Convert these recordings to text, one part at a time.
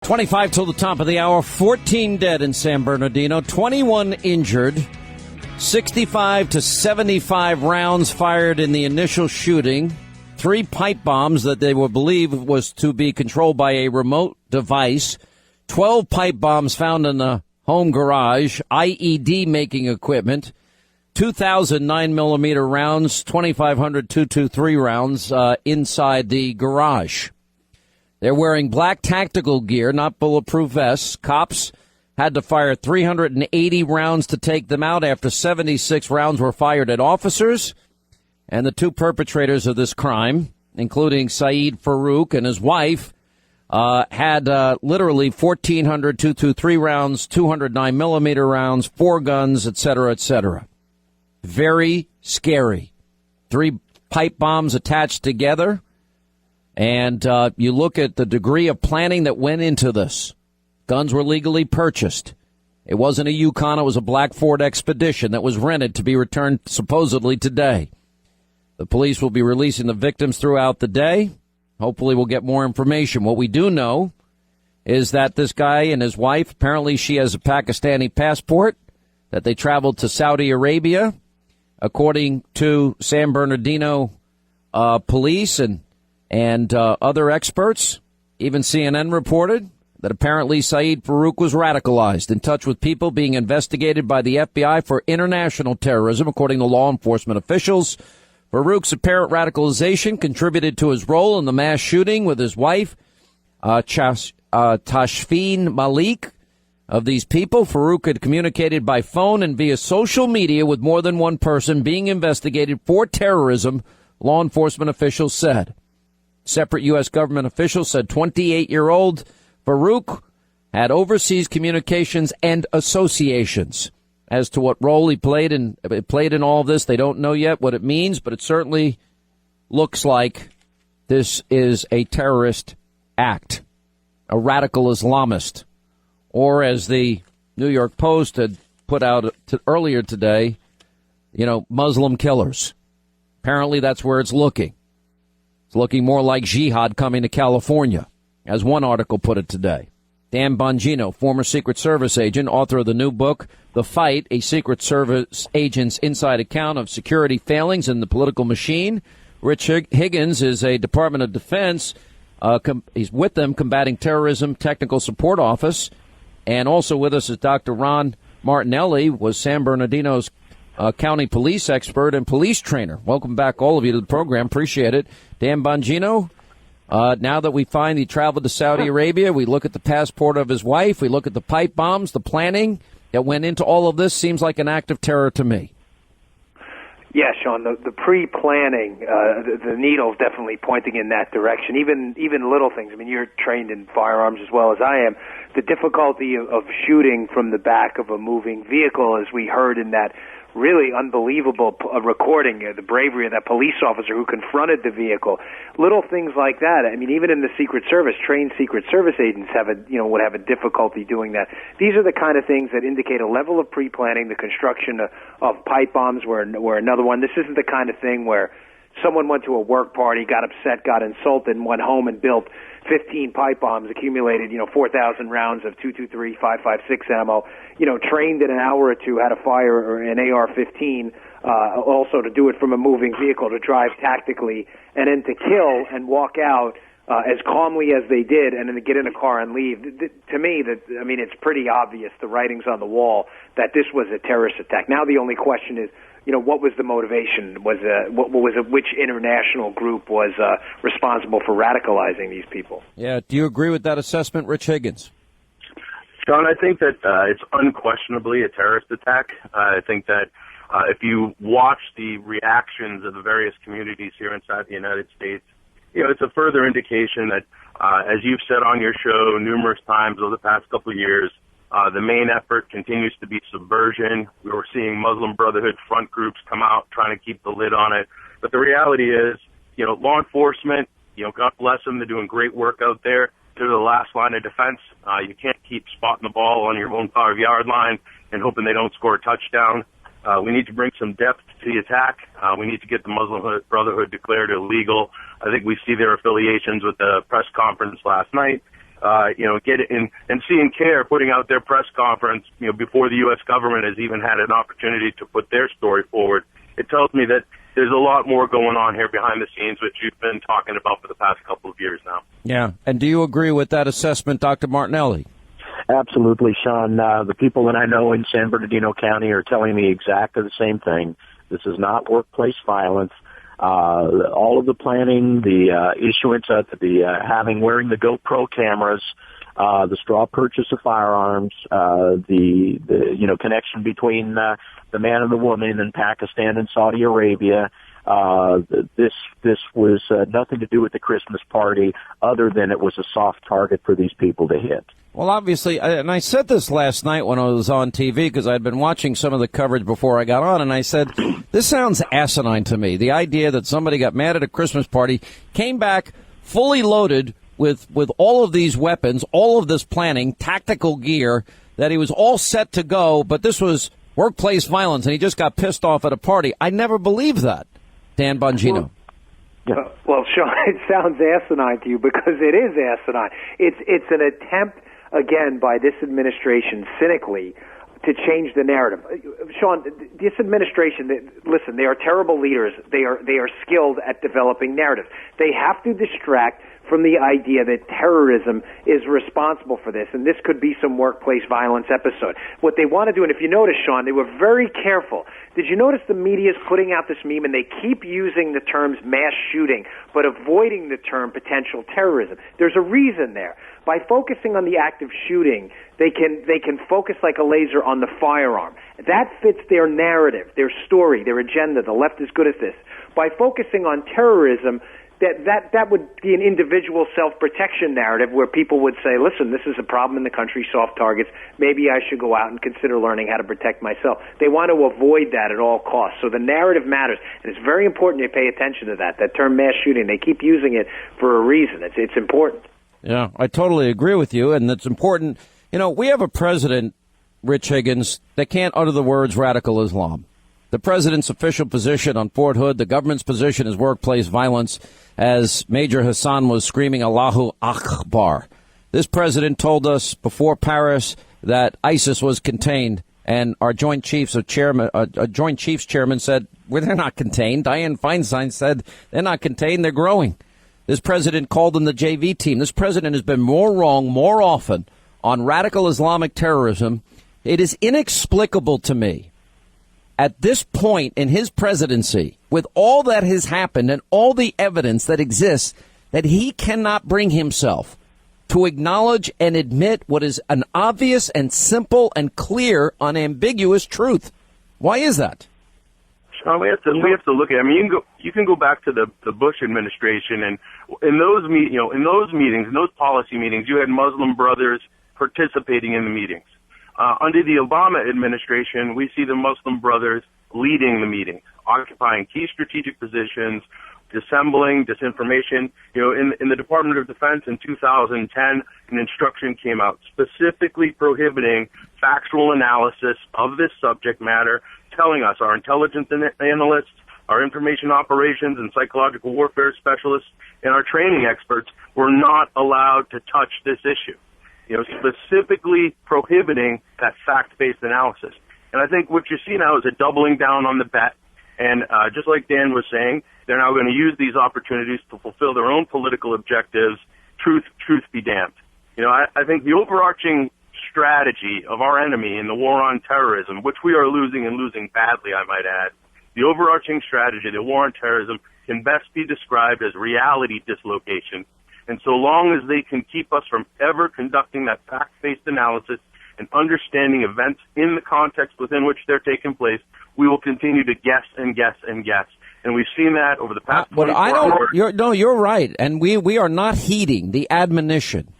25 till the top of the hour, 14 dead in San Bernardino, 21 injured, 65 to 75 rounds fired in the initial shooting, 3 pipe bombs that they would believe was to be controlled by a remote device, 12 pipe bombs found in the home garage, IED making equipment, 2,000 9mm rounds, 2,500 .223 rounds inside the garage. They're wearing black tactical gear, not bulletproof vests. Cops had to fire 380 rounds to take them out after 76 rounds were fired at officers. And the 2 perpetrators of this crime, including Saeed Farouk and his wife, had literally 1,400 .223 rounds, 200 9mm rounds, 4 guns, etc., etc. Very scary. 3 pipe bombs attached together. And you look at the degree of planning that went into this. Guns were legally purchased. It wasn't a Yukon. It was a black Ford Expedition that was rented to be returned supposedly today. The police will be releasing the victims throughout the day. Hopefully we'll get more information. What we do know is that this guy and his wife, apparently she has a Pakistani passport, that they traveled to Saudi Arabia, according to San Bernardino police and other experts. Even CNN reported that apparently Saeed Farouk was radicalized, in touch with people being investigated by the FBI for international terrorism, according to law enforcement officials. Farouk's apparent radicalization contributed to his role in the mass shooting with his wife, Tashfeen Malik. Of these people, Farouk had communicated by phone and via social media with more than one person being investigated for terrorism, law enforcement officials said. Separate U.S. government officials said 28-year-old Farouk had overseas communications and associations. As to what role he played in all of this, they don't know yet what it means, but it certainly looks like this is a terrorist act, a radical Islamist, or as the New York Post had put out earlier today, Muslim killers. Apparently that's where it's looking. It's looking more like jihad coming to California, as one article put it today. Dan Bongino, former Secret Service agent, author of the new book, The Fight, a Secret Service Agent's Inside Account of Security Failings in the Political Machine. Rich Higgins is a Department of Defense. He's with them combating terrorism technical support office. And also with us is Dr. Ron Martinelli, was San Bernardino's county police expert and police trainer. Welcome back, all of you, to the program. Appreciate it. Dan Bongino, now that we find he traveled to Saudi Arabia, we look at the passport of his wife, we look at the pipe bombs, the planning that went into all of this, seems like an act of terror to me. Yeah, Sean, the pre-planning, the needle's definitely pointing in that direction. Even little things. I mean, you're trained in firearms as well as I am. The difficulty of shooting from the back of a moving vehicle, as we heard in that really unbelievable recording, the bravery of that police officer who confronted the vehicle. Little things like that. I mean, even in the Secret Service, trained Secret Service agents would have a difficulty doing that. These are the kind of things that indicate a level of pre-planning. The construction of pipe bombs were another one. This isn't the kind of thing where someone went to a work party, got upset, got insulted, and went home and built 15 pipe bombs, accumulated, 4,000 rounds of .223, 5.56 ammo, trained in an hour or two how to fire an AR-15, also to do it from a moving vehicle, to drive tactically, and then to kill and walk out as calmly as they did, and then to get in a car and leave. To me, it's pretty obvious, the writing's on the wall, that this was a terrorist attack. Now the only question is, what was the motivation? Which international group was responsible for radicalizing these people? Yeah. Do you agree with that assessment, Rich Higgins? John, I think that it's unquestionably a terrorist attack. I think that if you watch the reactions of the various communities here inside the United States, it's a further indication that, as you've said on your show numerous times over the past couple of years, the main effort continues to be subversion. We were seeing Muslim Brotherhood front groups come out trying to keep the lid on it. But the reality is, law enforcement, God bless them, they're doing great work out there. They're the last line of defense. You can't keep spotting the ball on your own 5-yard line and hoping they don't score a touchdown. We need to bring some depth to the attack. We need to get the Muslim Brotherhood declared illegal. I think we see their affiliations with the press conference last night. get it in, and seeing CARE putting out their press conference, before the U.S. government has even had an opportunity to put their story forward. It tells me that there's a lot more going on here behind the scenes, which you've been talking about for the past couple of years now. Yeah. And do you agree with that assessment, Dr. Martinelli? Absolutely, Sean. The people that I know in San Bernardino County are telling me exactly the same thing. This is not workplace violence. All of the planning, the issuance of wearing the GoPro cameras, the straw purchase of firearms, the connection between the man and the woman in Pakistan and Saudi Arabia. This was nothing to do with the Christmas party, other than it was a soft target for these people to hit. Well, obviously, and I said this last night when I was on TV because I'd been watching some of the coverage before I got on, and I said, this sounds asinine to me. The idea that somebody got mad at a Christmas party, came back fully loaded with all of these weapons, all of this planning, tactical gear, that he was all set to go, but this was workplace violence, and he just got pissed off at a party. I never believed that. Dan Bongino. Well, Sean, it sounds asinine to you because it is asinine. It's an attempt, again, by this administration, cynically, to change the narrative. Sean, this administration, listen, they are terrible leaders. They are skilled at developing narratives. They have to distract from the idea that terrorism is responsible for this, and this could be some workplace violence episode. What they want to do, and if you notice, Sean, they were very careful. Did you notice the media is putting out this meme, and they keep using the terms mass shooting, but avoiding the term potential terrorism? There's a reason there. By focusing on the act of shooting, they can focus like a laser on the firearm. That fits their narrative, their story, their agenda. The left is good at this. By focusing on terrorism, that would be an individual self-protection narrative where people would say, listen, this is a problem in the country, soft targets. Maybe I should go out and consider learning how to protect myself. They want to avoid that at all costs. So the narrative matters. And it's very important you pay attention to that. That term mass shooting, they keep using it for a reason. It's important. Yeah, I totally agree with you. And it's important. We have a president, Rich Higgins, that can't utter the words radical Islam. The president's official position on Fort Hood, the government's position is workplace violence, as Major Hassan was screaming Allahu Akbar. This president told us before Paris that ISIS was contained, and our Joint Chiefs chairman said, well, they're not contained. Dianne Feinstein said they're not contained, they're growing. This president called them the JV team. This president has been more wrong more often on radical Islamic terrorism. It is inexplicable to me, at this point in his presidency, with all that has happened and all the evidence that exists, that he cannot bring himself to acknowledge and admit what is an obvious and simple and clear, unambiguous truth. Why is that? Sean, we have to look at it. I mean, you can go back to the Bush administration, and in those meetings, in those policy meetings, you had Muslim brothers participating in the meetings. Under the Obama administration, we see the Muslim brothers leading the meetings, occupying key strategic positions, dissembling disinformation. In the Department of Defense in 2010, an instruction came out specifically prohibiting factual analysis of this subject matter, telling us our intelligence analysts, our information operations and psychological warfare specialists, and our training experts were not allowed to touch this issue. Specifically prohibiting that fact-based analysis. And I think what you see now is a doubling down on the bet. And just like Dan was saying, they're now going to use these opportunities to fulfill their own political objectives. Truth be damned. I think the overarching strategy of our enemy in the war on terrorism, which we are losing and losing badly, I might add, the overarching strategy, the war on terrorism, can best be described as reality dislocation. And so long as they can keep us from ever conducting that fact-based analysis and understanding events in the context within which they're taking place, we will continue to guess and guess and guess. And we've seen that over the past 24 hours. You're right. And we are not heeding the admonition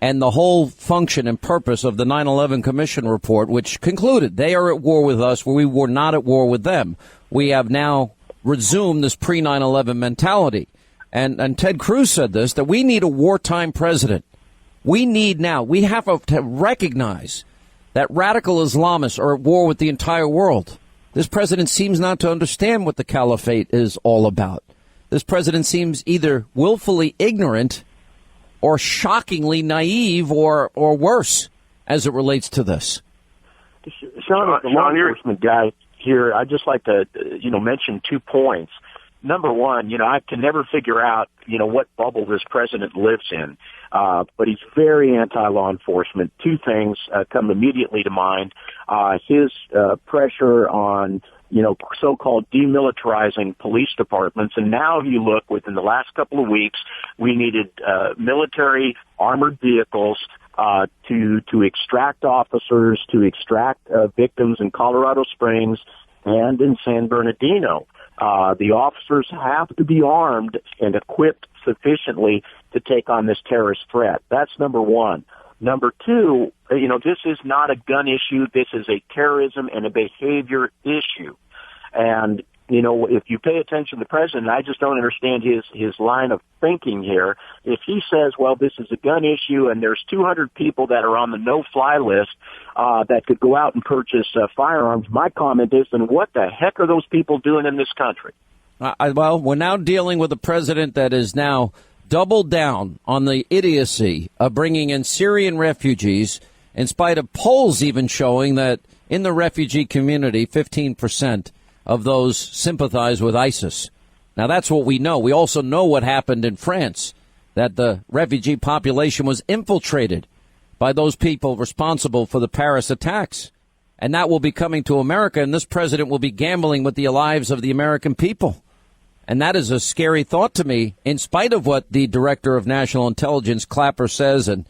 and the whole function and purpose of the 9/11 Commission report, which concluded they are at war with us where we were not at war with them. We have now resumed this pre-9/11 mentality. And Ted Cruz said this, that we need a wartime president. We have to recognize that radical Islamists are at war with the entire world. This president seems not to understand what the caliphate is all about. This president seems either willfully ignorant or shockingly naive or worse as it relates to this? Sean, as the law enforcement guy here, I'd just like to, mention 2 points. Number one, I can never figure out, what bubble this president lives in. But he's very anti-law enforcement. 2 things come immediately to mind. His pressure on, so-called demilitarizing police departments. And now if you look, within the last couple of weeks, we needed military armored vehicles to extract officers, to extract victims in Colorado Springs and in San Bernardino. The officers have to be armed and equipped sufficiently to take on this terrorist threat. That's number one. Number two, this is not a gun issue. This is a terrorism and a behavior issue. And, if you pay attention to the president, I just don't understand his line of thinking here. If he says, well, this is a gun issue and there's 200 people that are on the no-fly list that could go out and purchase firearms, my comment is, then what the heck are those people doing in this country? Well, we're now dealing with a president that is now doubled down on the idiocy of bringing in Syrian refugees, in spite of polls even showing that in the refugee community, 15% of those sympathize with ISIS. Now, that's what we know. We also know what happened in France, that the refugee population was infiltrated by those people responsible for the Paris attacks. And that will be coming to America, and this president will be gambling with the lives of the American people. And that is a scary thought to me, in spite of what the director of national intelligence, Clapper, says and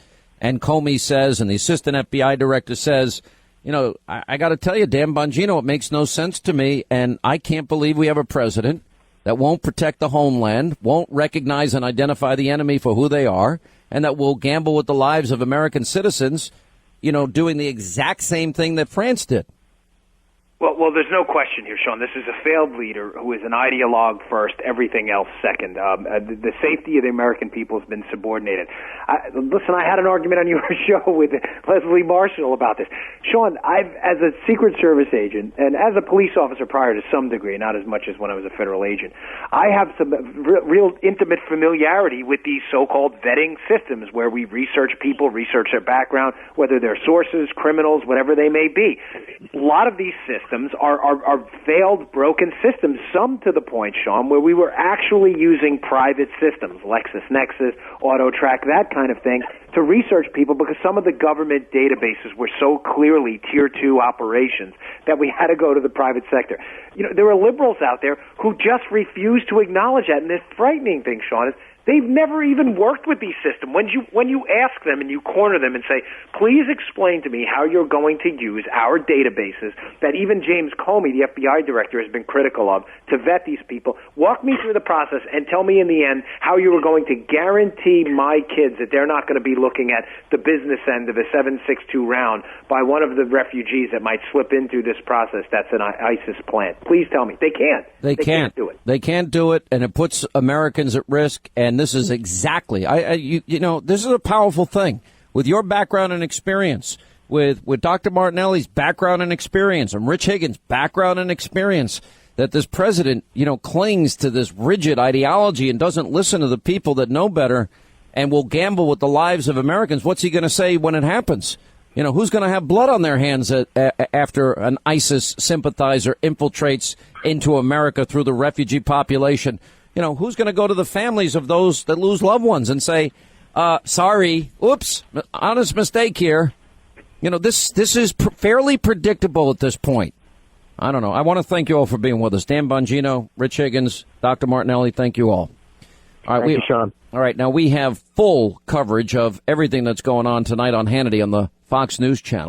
Comey says and the assistant FBI director says. I got to tell you, Dan Bongino, it makes no sense to me, and I can't believe we have a president that won't protect the homeland, won't recognize and identify the enemy for who they are, and that will gamble with the lives of American citizens, doing the exact same thing that France did. Well, there's no question here, Sean. This is a failed leader who is an ideologue first, everything else second. The safety of the American people has been subordinated. Listen, I had an argument on your show with Leslie Marshall about this. Sean, as a Secret Service agent and as a police officer prior to some degree, not as much as when I was a federal agent, I have some real intimate familiarity with these so-called vetting systems where we research people, research their background, whether they're sources, criminals, whatever they may be. A lot of these systems are failed, broken systems, some to the point, Sean, where we were actually using private systems, LexisNexis, AutoTrack, that kind of thing, to research people because some of the government databases were so clearly Tier 2 operations that we had to go to the private sector. There are liberals out there who just refuse to acknowledge that, and the frightening thing, Sean, is they've never even worked with these systems. When you ask them and you corner them and say, please explain to me how you're going to use our databases that even James Comey, the FBI director, has been critical of to vet these people, walk me through the process and tell me in the end how you are going to guarantee my kids that they're not going to be looking at the business end of a 7.62 round by one of the refugees that might slip into this process that's an ISIS plant. Please tell me. They can't. They can't do it. They can't do it, and it puts Americans at risk. And this is exactly, this is a powerful thing. With your background and experience, with Dr. Martinelli's background and experience, and Rich Higgins' background and experience, that this president, clings to this rigid ideology and doesn't listen to the people that know better and will gamble with the lives of Americans. What's he going to say when it happens? Who's going to have blood on their hands after an ISIS sympathizer infiltrates into America through the refugee population? Who's going to go to the families of those that lose loved ones and say, sorry, oops, honest mistake here. This is fairly predictable at this point. I don't know. I want to thank you all for being with us. Dan Bongino, Rich Higgins, Dr. Martinelli, thank you all. All right, thank you, Sean. All right, now we have full coverage of everything that's going on tonight on Hannity on the Fox News Channel.